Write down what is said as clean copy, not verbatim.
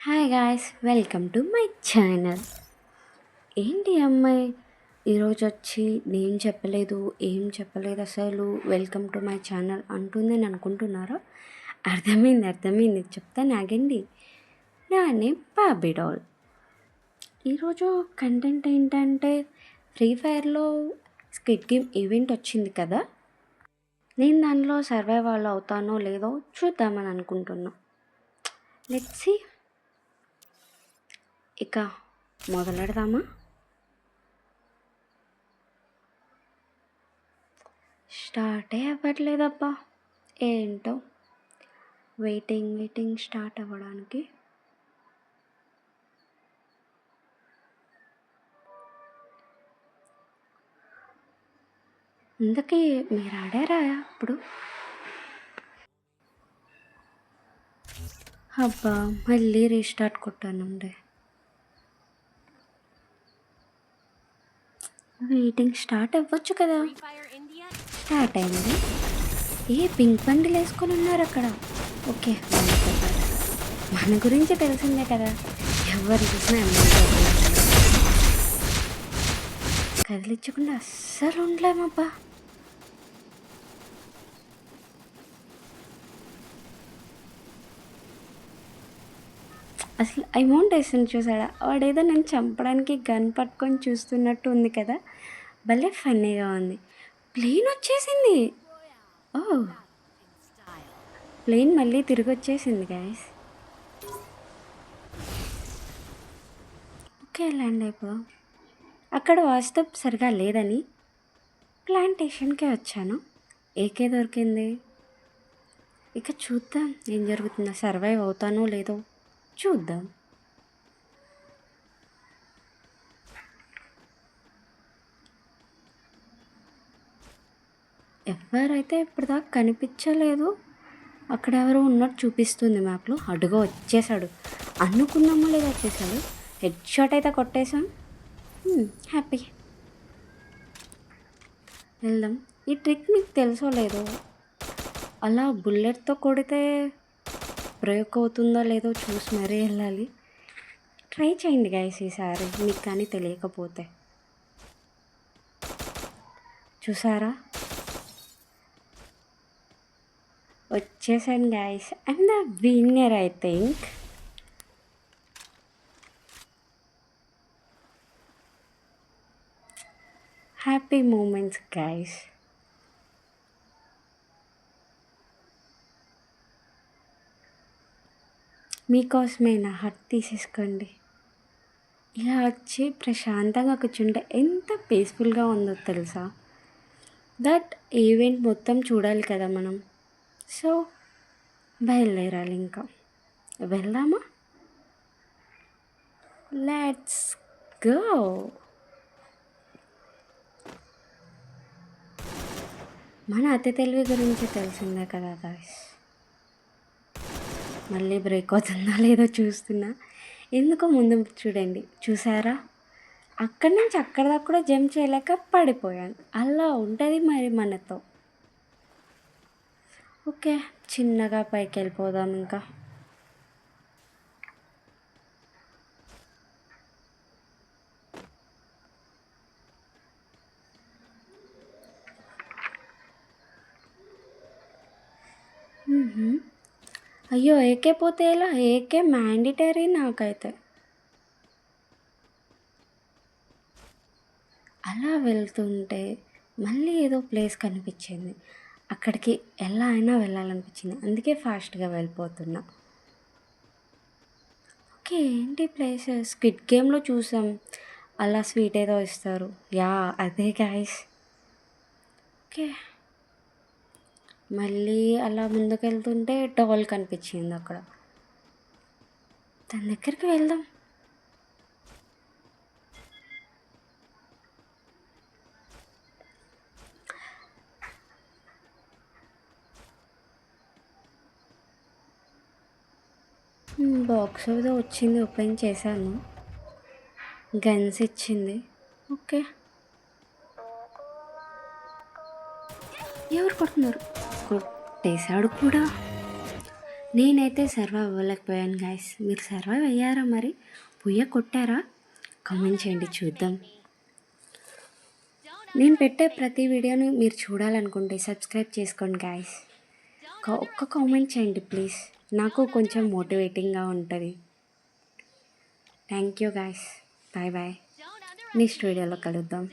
Hi guys, welcome to my channel. ఏంటి అమ్మాయి ఈరోజు వచ్చి నేను చెప్పలేదు, ఏం చెప్పలేదు, అసలు వెల్కమ్ టు మై ఛానల్ అంటుందని అనుకుంటున్నారా? అర్థమైంది, చెప్తాను ఆగండి. నా నేమ్ బాబీ డాల్. ఈరోజు కంటెంట్ ఏంటంటే ఫ్రీ ఫైర్లో స్క్విడ్ గేమ్ ఈవెంట్ వచ్చింది కదా, నేను దానిలో సర్వైవ్ అవుతానో లేదో చూద్దామని అనుకుంటున్నా. Let's see. ఇక మొదలెడదామా? స్టార్టే అవ్వట్లేదబ్బా, ఏంటో. వెయిటింగ్ స్టార్ట్ అవ్వడానికి. ఇంతకీ మీరు ఆడారా ఇప్పుడు? అబ్బా, మళ్ళీ రీస్టార్ట్ కొట్టానండి. వెయిటింగ్ స్టార్ట్ అవ్వచ్చు కదా. స్టార్ట్ అయింది. పింక్ బండిలు వేసుకొని ఉన్నారు అక్కడ. ఓకే, మన గురించి తెలిసిందే కదా, ఎవరు చూసినా కదిలించకుండా అస్సలు ఉండలేమబ్బా. అసలు అమౌంట్ వేస్తుంది చూసాడా, వాడేదో నన్ను చంపడానికి గన్ పట్టుకొని చూస్తున్నట్టు ఉంది కదా, భలే ఫన్నీగా ఉంది. ప్లేన్ వచ్చేసింది. ఓ, ప్లేన్ మళ్ళీ తిరిగి వచ్చేసింది గాయస్. ఓకే, ల్యాండ్ అయిపోదాం. అక్కడ వాస్తు సరిగా లేదని ప్లాంటేషన్కే వచ్చాను. ఏకే దొరికింది. ఇక చూద్దాం ఏం జరుగుతుందో, సర్వైవ్ అవుతానో లేదో చూద్దాం. ఎవరైతే ఇప్పటిదాకా కనిపించలేదు. అక్కడ ఎవరో ఉన్నట్టు చూపిస్తుంది మ్యాప్లో. అడుగా వచ్చేసాడు, అనుకున్నామో లేదా వచ్చేసాడు. హెడ్ షాట్ అయితే కొట్టేశాం. హ్యాపీ. వెళ్దాం. ఈ ట్రిక్ మీకు తెలుసో లేదో, అలా బుల్లెట్తో కొడితే బ్రేక్ అవుతుందో లేదో చూసి మరీ వెళ్ళాలి. ట్రై చేయండి గైస్ ఈసారి, మీకు కానీ తెలియకపోతే. చూసారా, వచ్చేసాను guys. I'm the winner I think. Happy moments guys. మీకోసమే నా హార్ట్ తీసేసుకోండి. ఇలా వచ్చి ప్రశాంతంగా కూర్చుంటే ఎంత పీస్ఫుల్గా ఉందో తెలుసా. దట్ ఈవెంట్ మొత్తం చూడాలి కదా మనం. సో బయలుదేరాలి. ఇంకా వెళ్దామా? Let's go. మన అతి తెలివి గురించి తెలిసిందే కదా గాయ్స్. మళ్ళీ బ్రేక్ అవుతుందా లేదో చూస్తున్నా. ఎందుకో ముందు చూడండి, చూసారా, అక్కడి నుంచి అక్కడ దాకా కూడా జంప్ చేయలేక పడిపోయాను. అలా ఉంటుంది మరి మనతో. ఓకే, చిన్నగా పైకి వెళ్ళిపోదాం. ఇంకా అయ్యో, ఏకే పోతే ఎలా? ఏకే మ్యాండిటరీ నాకైతే. అలా వెళ్తుంటే మళ్ళీ ఏదో ప్లేస్ కనిపించింది. అక్కడికి ఎలా అయినా వెళ్ళాలనిపించింది, అందుకే ఫాస్ట్గా వెళ్ళిపోతున్నా. ఓకే, ఏంటి ప్లేస్? స్క్విడ్ గేమ్లో చూసాం, అలా స్వీట్ ఏదో ఇస్తారు. యా, అదే గాయస్. ఓకే, మళ్ళీ అలా ముందుకు వెళ్తుంటే డాల్ కనిపించింది అక్కడ. దాని దగ్గరికి వెళ్దాం. బాక్స్ ఏదో వచ్చింది, ఓపెన్ చేశాను. గన్స్ ఇచ్చింది. ఓకే, ఎవరు కొడుతున్నారు? కొట్టేశాడు కూడా. నేనైతే సర్వైవ్ అవ్వలేకపోయాను గైస్. మీరు సర్వైవ్ అయ్యారా మరి? పొయ్య కొట్టారా? కామెంట్ చేయండి చూద్దాం. నేను పెట్టే ప్రతి వీడియోని మీరు చూడాలనుకుంటే సబ్స్క్రైబ్ చేసుకోండి గైస్. ఒక్క కామెంట్ చేయండి ప్లీజ్, నాకు కొంచెం మోటివేటింగ్గా ఉంటుంది. Thank you guys. Bye bye. Next వీడియోలో కలుద్దాం.